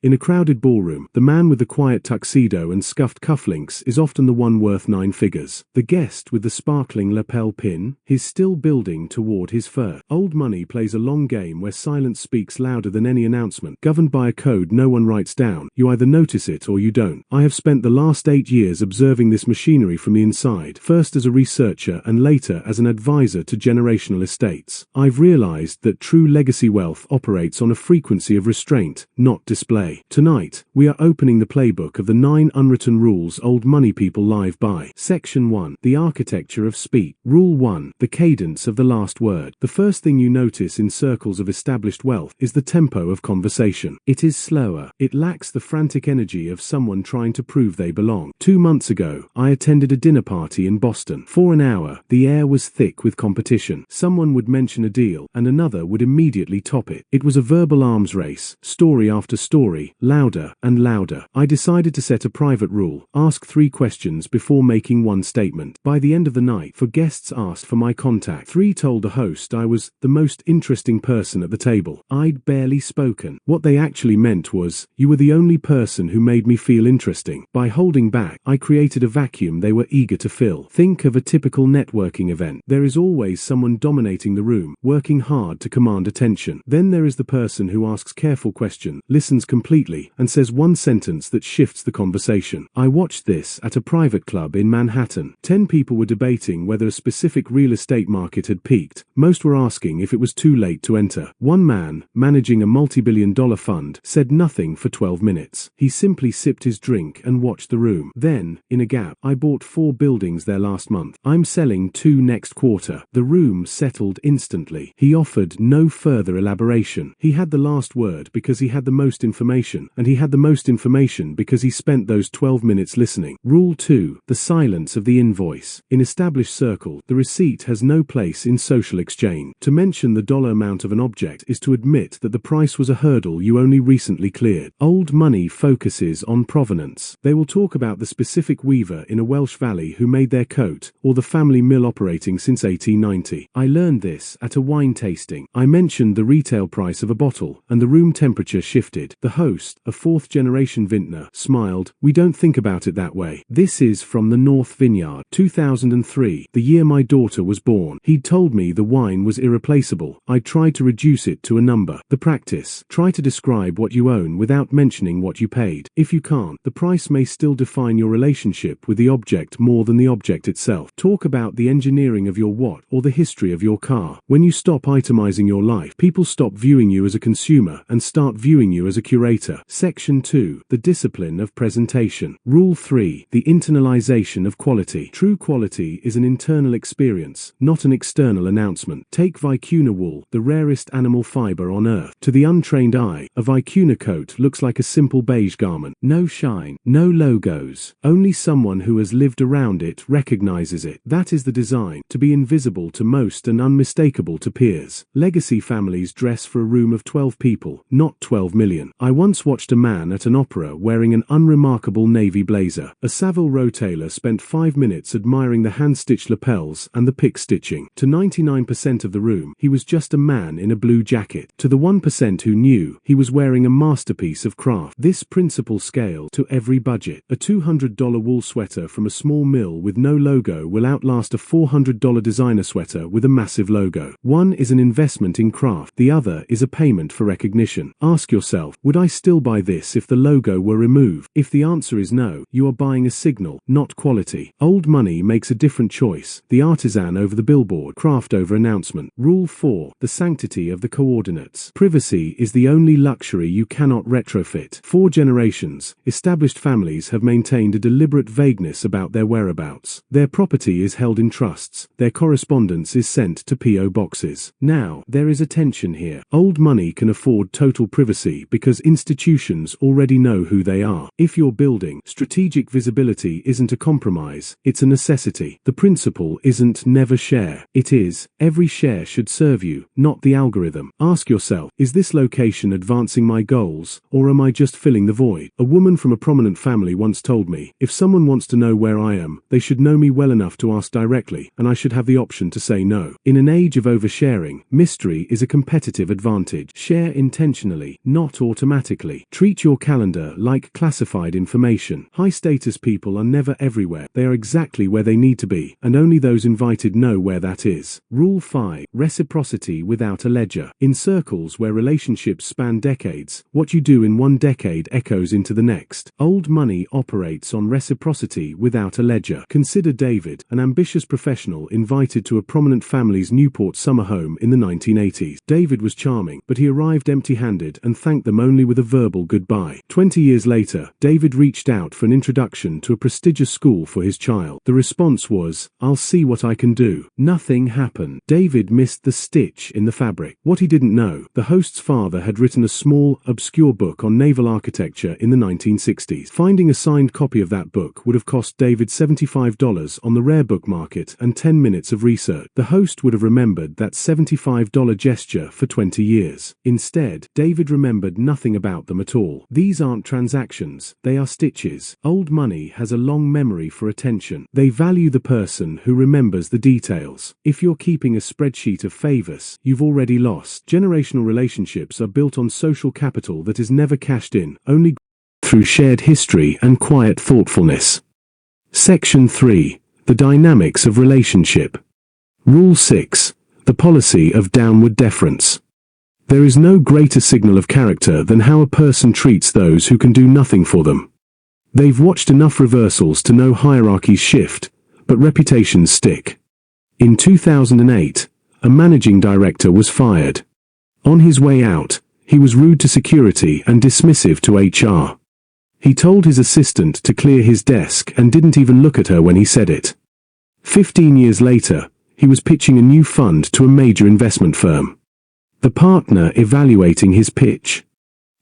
In a crowded ballroom, the man with the quiet tuxedo and scuffed cufflinks is often the one worth 9 figures. The guest with the sparkling lapel pin, he's still building toward his first. Old money plays a long game where silence speaks louder than any announcement, governed by a code no one writes down. You either notice it or you don't. I have spent the last 8 years observing this machinery from the inside, first as a researcher and later as an advisor to generational estates. I've realized that true legacy wealth operates on a frequency of restraint, not display. Tonight, we are opening the playbook of the 9 unwritten rules old money people live by. Section 1. The architecture of speech. Rule 1. The cadence of the last word. The first thing you notice in circles of established wealth is the tempo of conversation. It is slower. It lacks the frantic energy of someone trying to prove they belong. 2 months ago, I attended a dinner party in Boston. For an hour, the air was thick with competition. Someone would mention a deal, and another would immediately top it. It was a verbal arms race, story after story, louder and louder. I decided to set a private rule: ask 3 questions before making one statement. By the end of the night, 4 guests asked for my contact. 3 told the host I was the most interesting person at the table. I'd barely spoken. What they actually meant was, you were the only person who made me feel interesting. By holding back, I created a vacuum they were eager to fill. Think of a typical networking event. There is always someone dominating the room, working hard to command attention. Then there is the person who asks careful questions, listens completely, and says one sentence that shifts the conversation. I watched this at a private club in Manhattan. 10 people were debating whether a specific real estate market had peaked. Most were asking if it was too late to enter. One man, managing a multi-billion-dollar fund, said nothing for 12 minutes. He simply sipped his drink and watched the room. Then, in a gap, I bought 4 buildings there last month. I'm selling 2 next quarter. The room settled instantly. He offered no further elaboration. He had the last word because he had the most information, and he had the most information because he spent those 12 minutes listening. Rule 2. The silence of the invoice. In established circles, the receipt has no place in social exchange. To mention the dollar amount of an object is to admit that the price was a hurdle you only recently cleared. Old money focuses on provenance. They will talk about the specific weaver in a Welsh valley who made their coat, or the family mill operating since 1890. I learned this at a wine tasting. I mentioned the retail price of a bottle, and the room temperature shifted. The host, a 4th-generation vintner, smiled. We don't think about it that way. This is from the North Vineyard. 2003, the year my daughter was born. He'd told me the wine was irreplaceable. I tried to reduce it to a number. The practice: try to describe what you own without mentioning what you paid. If you can't, the price may still define your relationship with the object more than the object itself. Talk about the engineering of your watch or the history of your car. When you stop itemizing your life, people stop viewing you as a consumer and start viewing you as a curator. Section 2. The discipline of presentation. Rule 3. The internalization of quality. True quality is an internal experience, not an external announcement. Take vicuna wool, the rarest animal fiber on earth. To the untrained eye, a vicuna coat looks like a simple beige garment. No shine, no logos. Only someone who has lived around it recognizes it. That is the design, to be invisible to most and unmistakable to peers. Legacy families dress for a room of 12 people, not 12 million. I once watched a man at an opera wearing an unremarkable navy blazer. A Savile Row tailor spent 5 minutes admiring the hand-stitched lapels and the pick stitching. To 99% of the room, he was just a man in a blue jacket. To the 1% who knew, he was wearing a masterpiece of craft. This principle scaled to every budget. A $200 wool sweater from a small mill with no logo will outlast a $400 designer sweater with a massive logo. One is an investment in craft, the other is a payment for recognition. Ask yourself, would I still buy this if the logo were removed? If the answer is no, you are buying a signal, not quality. Old money makes a different choice: the artisan over the billboard, craft over announcement. Rule 4. The sanctity of the coordinates. Privacy is the only luxury you cannot retrofit. 4 generations, established families have maintained a deliberate vagueness about their whereabouts. Their property is held in trusts. Their correspondence is sent to P.O. boxes. Now, there is a tension here. Old money can afford total privacy because institutions already know who they are. If you're building, strategic visibility isn't a compromise, it's a necessity. The principle isn't never share. It is, every share should serve you, not the algorithm. Ask yourself, is this location advancing my goals, or am I just filling the void? A woman from a prominent family once told me, if someone wants to know where I am, they should know me well enough to ask directly, and I should have the option to say no. In an age of oversharing, mystery is a competitive advantage. Share intentionally, not automatically. automatically. Treat your calendar like classified information. High-status people are never everywhere. They are exactly where they need to be, and only those invited know where that is. Rule 5. Reciprocity without a ledger. In circles where relationships span decades, what you do in one decade echoes into the next. Old money operates on reciprocity without a ledger. Consider David, an ambitious professional invited to a prominent family's Newport summer home in the 1980s. David was charming, but he arrived empty-handed and thanked them only with a verbal goodbye. 20 years later, David reached out for an introduction to a prestigious school for his child. The response was, "I'll see what I can do." Nothing happened. David missed the stitch in the fabric. What he didn't know, the host's father had written a small, obscure book on naval architecture in the 1960s. Finding a signed copy of that book would have cost David $75 on the rare book market and 10 minutes of research. The host would have remembered that $75 gesture for 20 years. Instead, David remembered nothing about them at all. These aren't transactions, they are stitches. Old money has a long memory for attention. They value the person who remembers the details. If you're keeping a spreadsheet of favors, you've already lost. Generational relationships are built on social capital that is never cashed in, only through shared history and quiet thoughtfulness. Section 3. The dynamics of relationship. Rule 6. The policy of downward deference. There is no greater signal of character than how a person treats those who can do nothing for them. They've watched enough reversals to know hierarchies shift, but reputations stick. In 2008, a managing director was fired. On his way out, he was rude to security and dismissive to HR. He told his assistant to clear his desk and didn't even look at her when he said it. 15 years later, he was pitching a new fund to a major investment firm. The partner evaluating his pitch.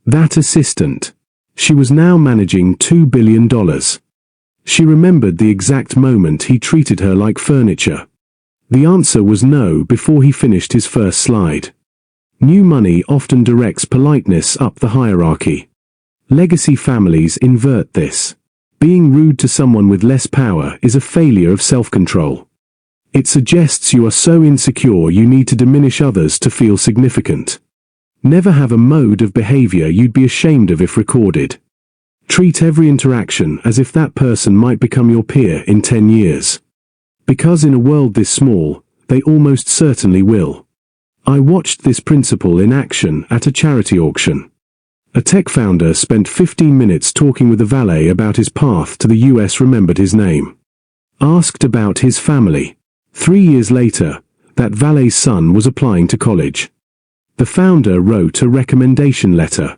That assistant. She was now managing $2 billion. She remembered the exact moment he treated her like furniture. The answer was no before he finished his first slide. New money often directs politeness up the hierarchy. Legacy families invert this. Being rude to someone with less power is a failure of self-control. It suggests you are so insecure you need to diminish others to feel significant. Never have a mode of behavior you'd be ashamed of if recorded. Treat every interaction as if that person might become your peer in 10 years. Because in a world this small, they almost certainly will. I watched this principle in action at a charity auction. A tech founder spent 15 minutes talking with a valet about his path to the US. Remembered his name. Asked about his family. 3 years later, that valet's son was applying to college. The founder wrote a recommendation letter.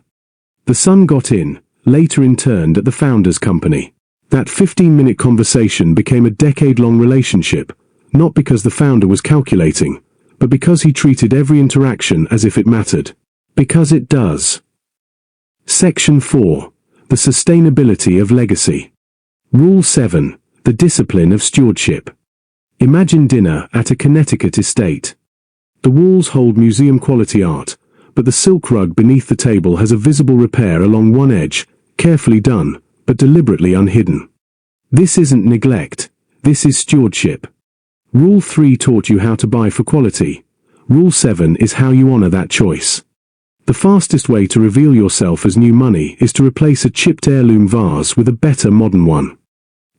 The son got in, later interned at the founder's company. That 15-minute conversation became a decade-long relationship, not because the founder was calculating, but because he treated every interaction as if it mattered. Because it does. Section 4. The sustainability of legacy. Rule 7. The discipline of stewardship. Imagine dinner at a Connecticut estate. The walls hold museum-quality art, but the silk rug beneath the table has a visible repair along one edge, carefully done, but deliberately unhidden. This isn't neglect, this is stewardship. Rule 3 taught you how to buy for quality. Rule 7 is how you honor that choice. The fastest way to reveal yourself as new money is to replace a chipped heirloom vase with a better modern one.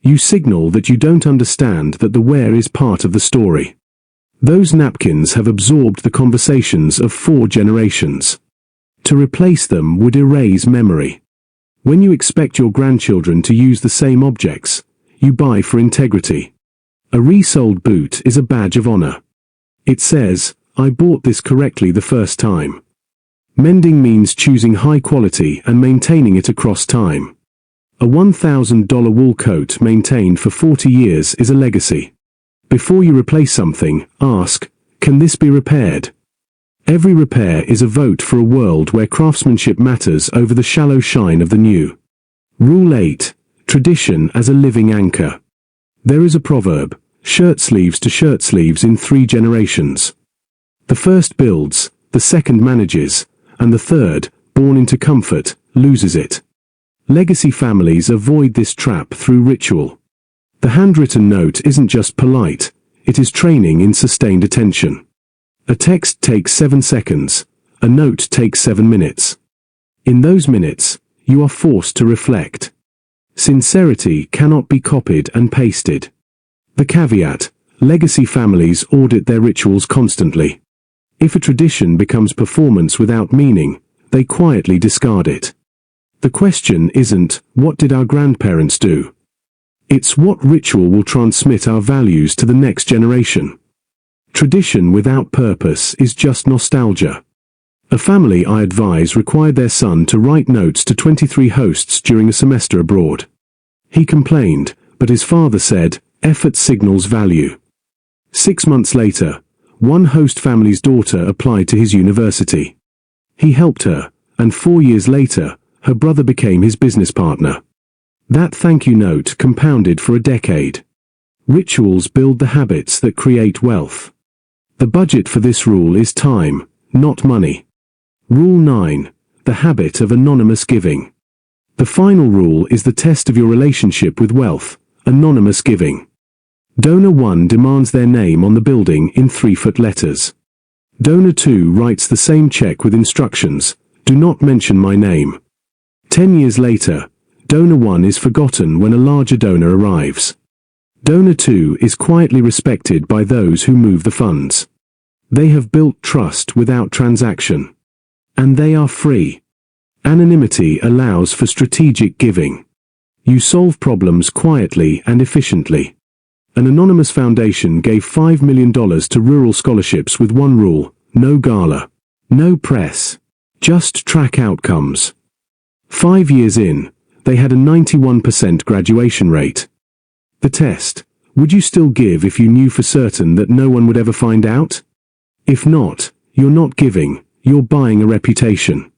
You signal that you don't understand that the wear is part of the story. Those napkins have absorbed the conversations of 4 generations. To replace them would erase memory. When you expect your grandchildren to use the same objects, you buy for integrity. A resold boot is a badge of honor. It says, "I bought this correctly the first time." Mending means choosing high quality and maintaining it across time. A $1,000 wool coat maintained for 40 years is a legacy. Before you replace something, ask, can this be repaired? Every repair is a vote for a world where craftsmanship matters over the shallow shine of the new. Rule 8. Tradition as a living anchor. There is a proverb, shirt sleeves to shirt sleeves in 3 generations. The first builds, the second manages, and the third, born into comfort, loses it. Legacy families avoid this trap through ritual. The handwritten note isn't just polite, it is training in sustained attention. A text takes 7 seconds, a note takes 7 minutes. In those minutes, you are forced to reflect. Sincerity cannot be copied and pasted. The caveat: legacy families audit their rituals constantly. If a tradition becomes performance without meaning, they quietly discard it. The question isn't, what did our grandparents do? It's what ritual will transmit our values to the next generation. Tradition without purpose is just nostalgia. A family I advise required their son to write notes to 23 hosts during a semester abroad. He complained, but his father said, "Effort signals value." 6 months later, one host family's daughter applied to his university. He helped her, and 4 years later, her brother became his business partner. That thank you note compounded for a decade. Rituals build the habits that create wealth. The budget for this rule is time, not money. Rule 9. The habit of anonymous giving. The final rule is the test of your relationship with wealth: anonymous giving. Donor 1 demands their name on the building in 3-foot letters. Donor 2 writes the same check with instructions: do not mention my name. 10 years later, Donor 1 is forgotten when a larger donor arrives. Donor 2 is quietly respected by those who move the funds. They have built trust without transaction. And they are free. Anonymity allows for strategic giving. You solve problems quietly and efficiently. An anonymous foundation gave $5 million to rural scholarships with one rule: no gala, no press, just track outcomes. 5 years in, they had a 91% graduation rate. The test: would you still give if you knew for certain that no one would ever find out? If not, you're not giving, you're buying a reputation.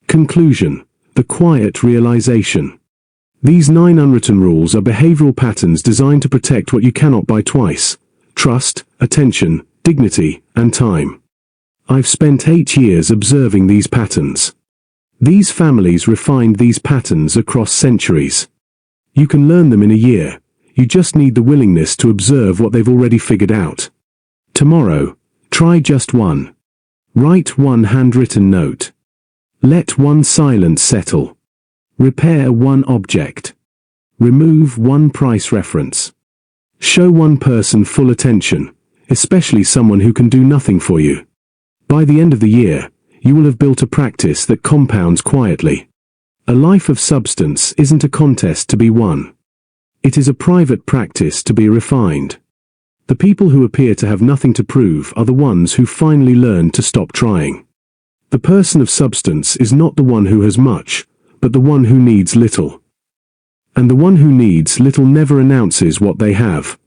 Conclusion: the quiet realization. These 9 unwritten rules are behavioral patterns designed to protect what you cannot buy twice: trust, attention, dignity, and time. I've spent 8 years observing these patterns. These families refined these patterns across centuries. You can learn them in a year. You just need the willingness to observe what they've already figured out. Tomorrow, try just one. Write one handwritten note. Let one silence settle. Repair one object. Remove one price reference. Show one person full attention, especially someone who can do nothing for you. By the end of the year, you will have built a practice that compounds quietly. A life of substance isn't a contest to be won. It is a private practice to be refined. The people who appear to have nothing to prove are the ones who finally learn to stop trying. The person of substance is not the one who has much, but the one who needs little. And the one who needs little never announces what they have.